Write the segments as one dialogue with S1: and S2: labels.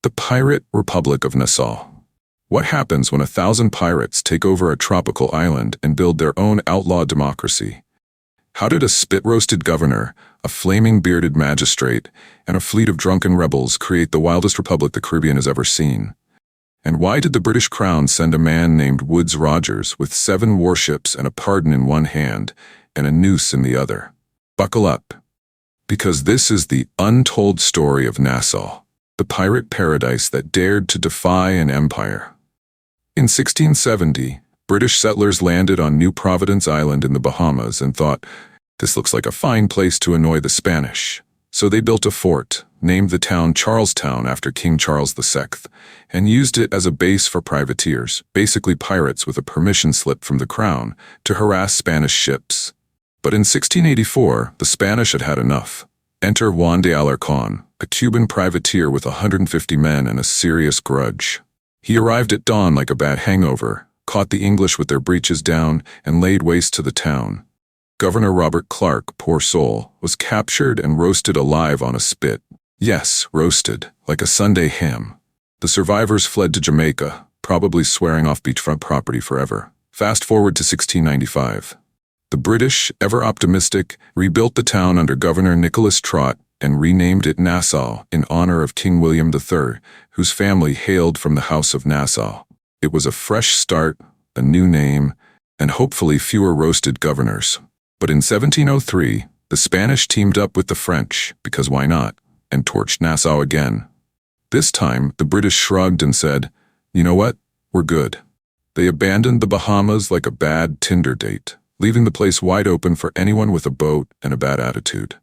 S1: The Pirate Republic of Nassau. What happens when 1,000 pirates take over a tropical island and build their own outlaw democracy? How did a spit-roasted governor, a flaming bearded magistrate, and a fleet of drunken rebels create the wildest republic the Caribbean has ever seen? And why did the British Crown send a man named Woodes Rogers with 7 warships and a pardon in one hand and a noose in the other? Buckle up, because this is the untold story of Nassau, the pirate paradise that dared to defy an empire. In 1670, British settlers landed on New Providence Island in the Bahamas and thought, this looks like a fine place to annoy the Spanish. So they built a fort, named the town Charlestown after King Charles II, and used it as a base for privateers, basically pirates with a permission slip from the crown, to harass Spanish ships. But in 1684, the Spanish had had enough. Enter Juan de Alarcón, a Cuban privateer with 150 men and a serious grudge. He arrived at dawn like a bad hangover, caught the English with their breeches down, and laid waste to the town. Governor Robert Clark, poor soul, was captured and roasted alive on a spit. Yes, roasted, like a Sunday ham. The survivors fled to Jamaica, probably swearing off beachfront property forever. Fast forward to 1695. The British, ever optimistic, rebuilt the town under Governor Nicholas Trott and renamed it Nassau in honor of King William III, whose family hailed from the House of Nassau. It was a fresh start, a new name, and hopefully fewer roasted governors. But in 1703, the Spanish teamed up with the French, because why not, and torched Nassau again. This time, the British shrugged and said, you know what, we're good. They abandoned the Bahamas like a bad Tinder date, leaving the place wide open for anyone with a boat and a bad attitude.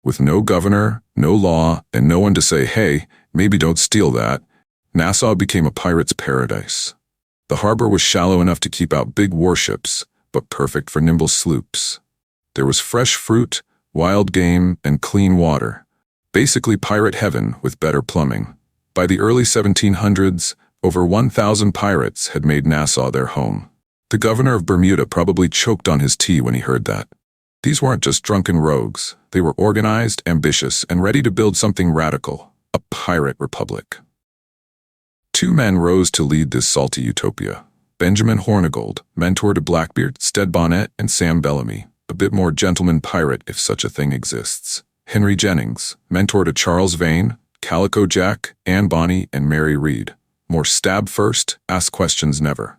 S1: With no governor, no law, and no one to say, hey, maybe don't steal that, Nassau became a pirate's paradise. The harbor was shallow enough to keep out big warships, but perfect for nimble sloops. There was fresh fruit, wild game, and clean water. Basically pirate heaven with better plumbing. By the early 1700s, over 1,000 pirates had made Nassau their home. The governor of Bermuda probably choked on his tea when he heard that. These weren't just drunken rogues. They were organized, ambitious, and ready to build something radical, a pirate republic. 2 men rose to lead this salty utopia. Benjamin Hornigold, mentor to Blackbeard, Sted Bonnet, and Sam Bellamy, a bit more gentleman pirate if such a thing exists. Henry Jennings, mentor to Charles Vane, Calico Jack, Anne Bonny, and Mary Read. More stab first, ask questions never.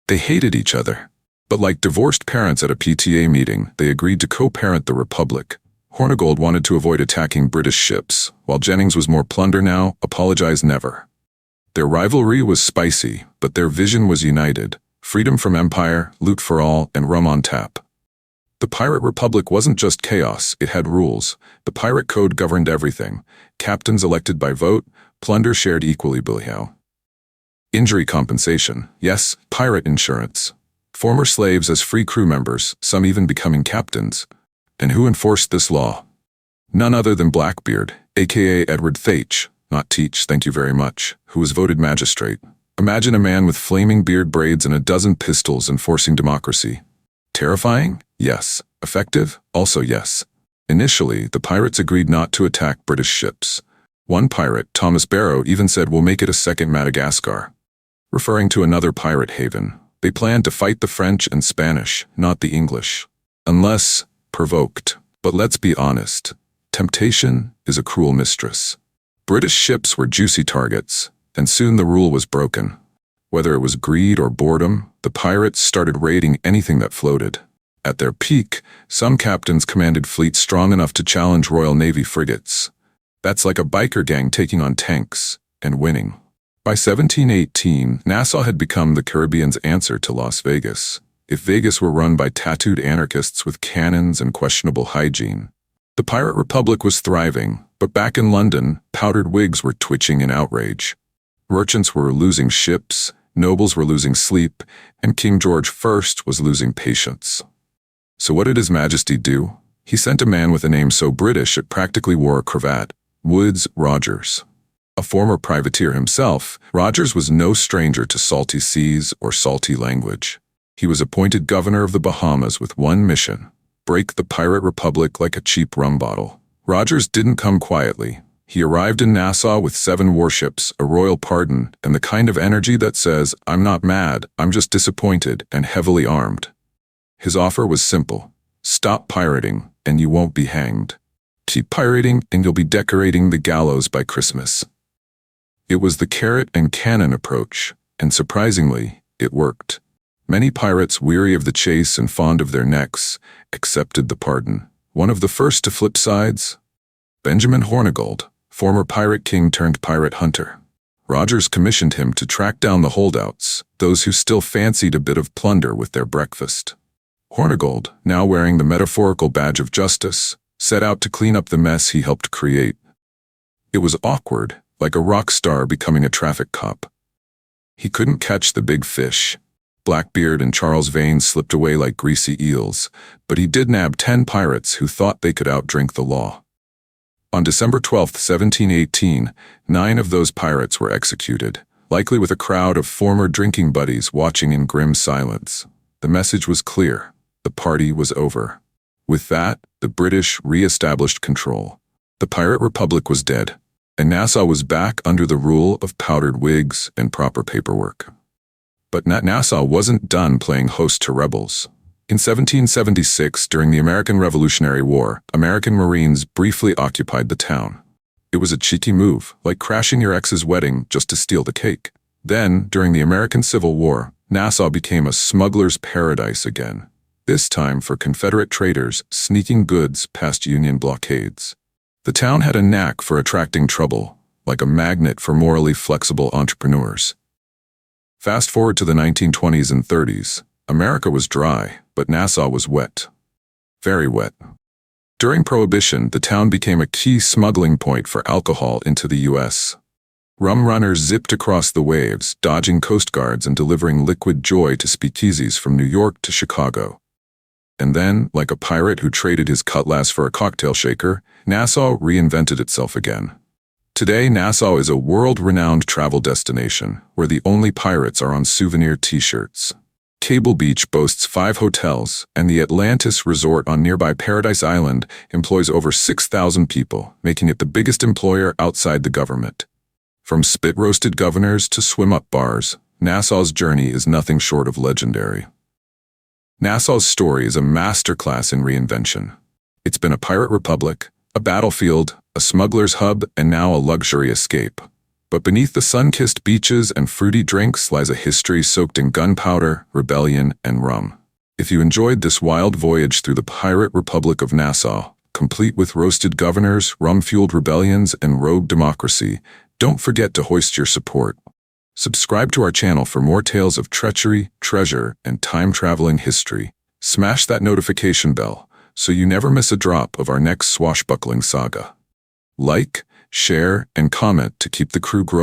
S1: They hated each other. But like divorced parents at a PTA meeting, they agreed to co-parent the Republic. Hornigold wanted to avoid attacking British ships, while Jennings was more plunder now, apologize never. Their rivalry was spicy, but their vision was united. Freedom from empire, loot for all, and rum on tap. The Pirate Republic wasn't just chaos, it had rules. The Pirate Code governed everything. Captains elected by vote, plunder shared equally billion. Injury compensation, yes, pirate insurance. Former slaves as free crew members, some even becoming captains. And who enforced this law? None other than Blackbeard, aka Edward Thatch, not Teach, thank you very much, who was voted magistrate. Imagine a man with flaming beard braids and a dozen pistols enforcing democracy. Terrifying? Yes. Effective? Also yes. Initially, the pirates agreed not to attack British ships. One pirate, Thomas Barrow, even said, we'll make it a second Madagascar, referring to another pirate haven. They planned to fight the French and Spanish, not the English. Unless provoked. But let's be honest. Temptation is a cruel mistress. British ships were juicy targets, and soon the rule was broken. Whether it was greed or boredom, the pirates started raiding anything that floated. At their peak, some captains commanded fleets strong enough to challenge Royal Navy frigates. That's like a biker gang taking on tanks, and winning. By 1718, Nassau had become the Caribbean's answer to Las Vegas. If Vegas were run by tattooed anarchists with cannons and questionable hygiene. The Pirate Republic was thriving, but back in London, powdered wigs were twitching in outrage. Merchants were losing ships, nobles were losing sleep, and King George I was losing patience. So what did His Majesty do? He sent a man with a name so British it practically wore a cravat, Woodes Rogers. A former privateer himself, Rogers was no stranger to salty seas or salty language. He was appointed governor of the Bahamas with one mission: break the pirate republic like a cheap rum bottle. Rogers didn't come quietly. He arrived in Nassau with 7 warships, a royal pardon, and the kind of energy that says, "I'm not mad, I'm just disappointed," and heavily armed. His offer was simple: stop pirating, and you won't be hanged. Keep pirating, and you'll be decorating the gallows by Christmas. It was the carrot and cannon approach, and surprisingly, it worked. Many pirates, weary of the chase and fond of their necks, accepted the pardon. One of the first to flip sides? Benjamin Hornigold, former pirate king turned pirate hunter. Rogers commissioned him to track down the holdouts, those who still fancied a bit of plunder with their breakfast. Hornigold, now wearing the metaphorical badge of justice, set out to clean up the mess he helped create. It was awkward, like a rock star becoming a traffic cop. He couldn't catch the big fish. Blackbeard and Charles Vane slipped away like greasy eels, but he did nab 10 pirates who thought they could outdrink the law. On December 12, 1718, 9 of those pirates were executed, likely with a crowd of former drinking buddies watching in grim silence. The message was clear: the party was over. With that, the British re-established control. The Pirate Republic was dead, and Nassau was back under the rule of powdered wigs and proper paperwork. But Nassau wasn't done playing host to rebels. In 1776, during the American Revolutionary War, American Marines briefly occupied the town. It was a cheeky move, like crashing your ex's wedding just to steal the cake. Then, during the American Civil War, Nassau became a smuggler's paradise again, this time for Confederate traders sneaking goods past Union blockades. The town had a knack for attracting trouble, like a magnet for morally flexible entrepreneurs. Fast forward to the 1920s and 30s, America was dry, but Nassau was wet. Very wet. During Prohibition, the town became a key smuggling point for alcohol into the U.S. Rum runners zipped across the waves, dodging coast guards and delivering liquid joy to speakeasies from New York to Chicago. And then, like a pirate who traded his cutlass for a cocktail shaker, Nassau reinvented itself again. Today, Nassau is a world-renowned travel destination, where the only pirates are on souvenir t-shirts. Cable Beach boasts 5 hotels, and the Atlantis Resort on nearby Paradise Island employs over 6,000 people, making it the biggest employer outside the government. From spit-roasted governors to swim-up bars, Nassau's journey is nothing short of legendary. Nassau's story is a masterclass in reinvention. It's been a pirate republic, a battlefield, a smuggler's hub, and now a luxury escape. But beneath the sun-kissed beaches and fruity drinks lies a history soaked in gunpowder, rebellion, and rum. If you enjoyed this wild voyage through the Pirate Republic of Nassau, complete with roasted governors, rum-fueled rebellions, and rogue democracy, don't forget to hoist your support. Subscribe to our channel for more tales of treachery, treasure, and time-traveling history. Smash that notification bell so you never miss a drop of our next swashbuckling saga. Like, share, and comment to keep the crew growing.